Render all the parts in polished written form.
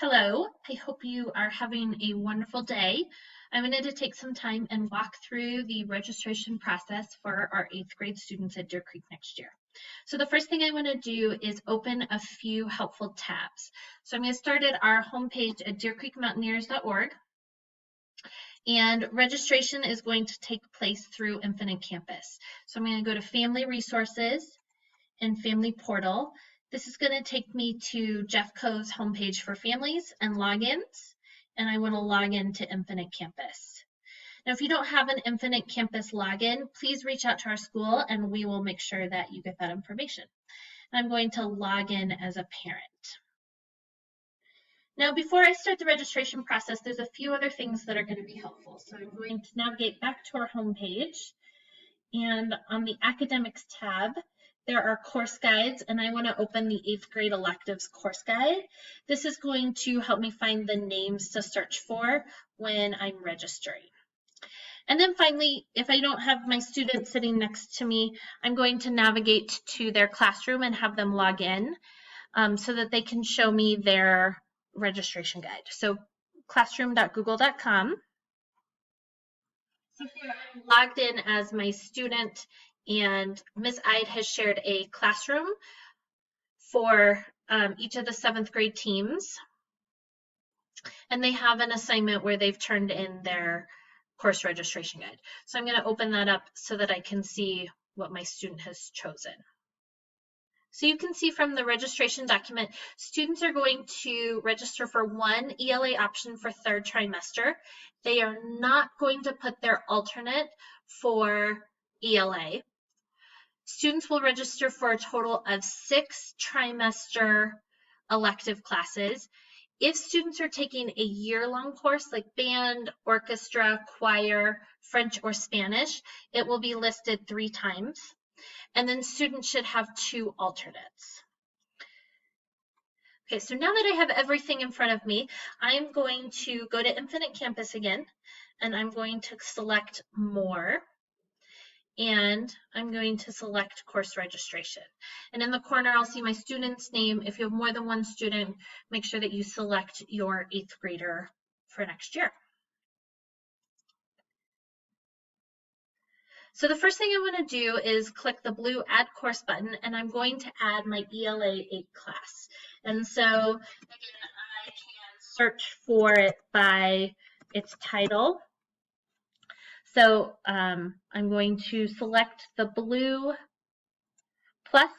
Hello, I hope you are having a wonderful day. I wanted to take some time and walk through the registration process for our 8th grade students at Deer Creek next year. So the first thing I want to do is open a few helpful tabs. So I'm going to start at our homepage at deercreekmountaineers.org, and registration is going to take place through Infinite Campus. So I'm going to go to Family Resources and Family Portal. This is going to take me to Jeff Coe's homepage for families and logins, and I want to log into Infinite Campus. Now, if you don't have an Infinite Campus login, please reach out to our school and we will make sure that you get that information. I'm going to log in as a parent. Now, before I start the registration process, there's a few other things that are going to be helpful. So I'm going to navigate back to our homepage, and on the Academics tab, there are course guides, and I want to open the 8th grade electives course guide. This is going to help me find the names to search for when I'm registering. And then finally, if I don't have my student sitting next to me, I'm going to navigate to their classroom and have them log in so that they can show me their registration guide. So classroom.google.com. So here I'm logged in as my student, and Ms. Ide has shared a classroom for each of the 7th grade teams, and they have an assignment where they've turned in their course registration guide. So I'm going to open that up so that I can see what my student has chosen. So you can see from the registration document, students are going to register for one ELA option for 3rd trimester. They are not going to put their alternate for ELA. Students will register for a total of 6 trimester elective classes. If students are taking a year-long course like band, orchestra, choir, French, or Spanish, it will be listed 3 times. And then students should have 2 alternates. Okay, so now that I have everything in front of me, I'm going to go to Infinite Campus again, and I'm going to select More, and I'm going to select Course Registration. And in the corner, I'll see my student's name. If you have more than one student, make sure that you select your 8th grader for next year. So the first thing I want to do is click the blue Add Course button, and I'm going to add my ELA 8 class. And so, again, I can search for it by its title. So I'm going to select the blue plus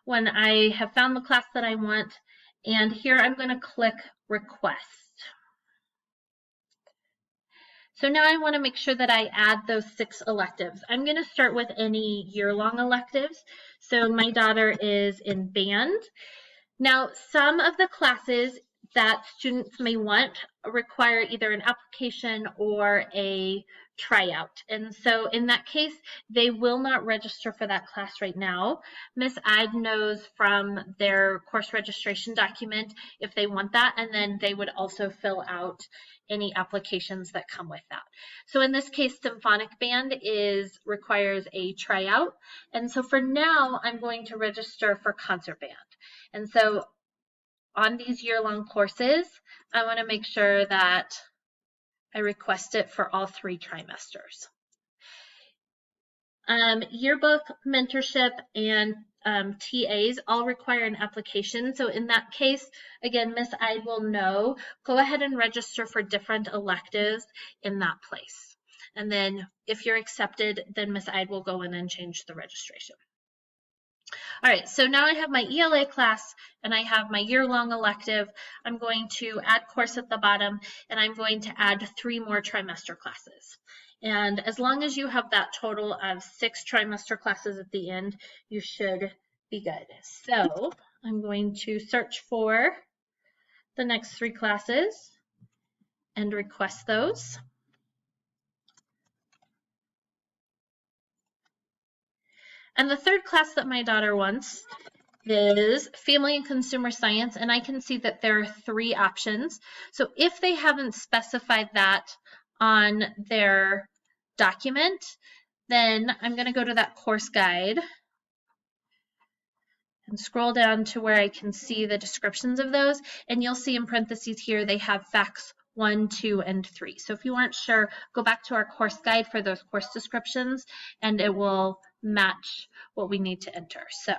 when I have found the class that I want, and here I'm going to click Request. So now I want to make sure that I add those 6 electives. I'm going to start with any year-long electives. So my daughter is in band. Now, some of the classes that students may want require either an application or a tryout. And so in that case, they will not register for that class right now. Ms. Ide knows from their course registration document if they want that, and then they would also fill out any applications that come with that. So in this case, symphonic band requires a tryout. And so for now, I'm going to register for concert band. And so on these year-long courses, I want to make sure that I request it for all 3 trimesters. Yearbook, mentorship, and TAs all require an application. So in that case, again, Ms. Ide will know, go ahead and register for different electives in that place. And then if you're accepted, then Ms. Ide will go in and change the registration. All right, so now I have my ELA class and I have my year-long elective. I'm going to add course at the bottom, and I'm going to add 3 more trimester classes. And as long as you have that total of 6 trimester classes at the end, you should be good. So I'm going to search for the next 3 classes and request those. And the 3rd class that my daughter wants is Family and Consumer Science, and I can see that there are 3 options. So if they haven't specified that on their document, then I'm going to go to that course guide, and scroll down to where I can see the descriptions of those, and you'll see in parentheses here they have facts 1, 2, and 3. So if you aren't sure, go back to our course guide for those course descriptions, and it will match what we need to enter. So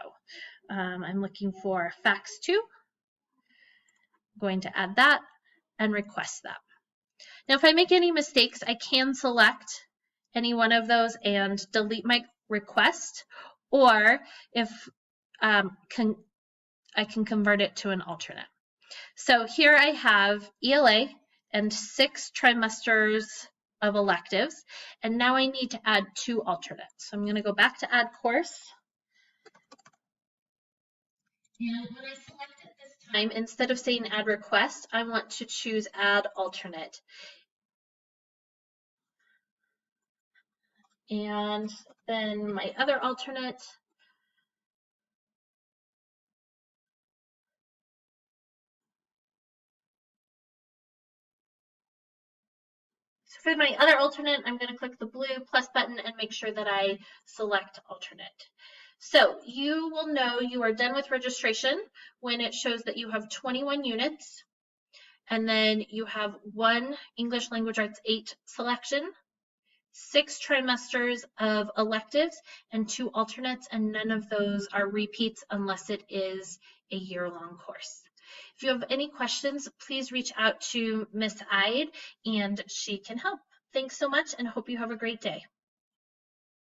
I'm looking for facts 2. I'm going to add that and request that. Now, if I make any mistakes, I can select any one of those and delete my request, or if I can convert it to an alternate. So here I have ELA and 6 trimesters of electives, and now I need to add 2 alternates. So I'm going to go back to add course. And when I select it this time, instead of saying add request, I want to choose add alternate. And then my other alternate, so for my other alternate, I'm going to click the blue plus button and make sure that I select alternate. So you will know you are done with registration when it shows that you have 21 units, and then you have 1 English Language Arts 8 selection, 6 trimesters of electives, and 2 alternates, and none of those are repeats unless it is a year-long course. If you have any questions, please reach out to Miss Ide and she can help. Thanks so much and hope you have a great day.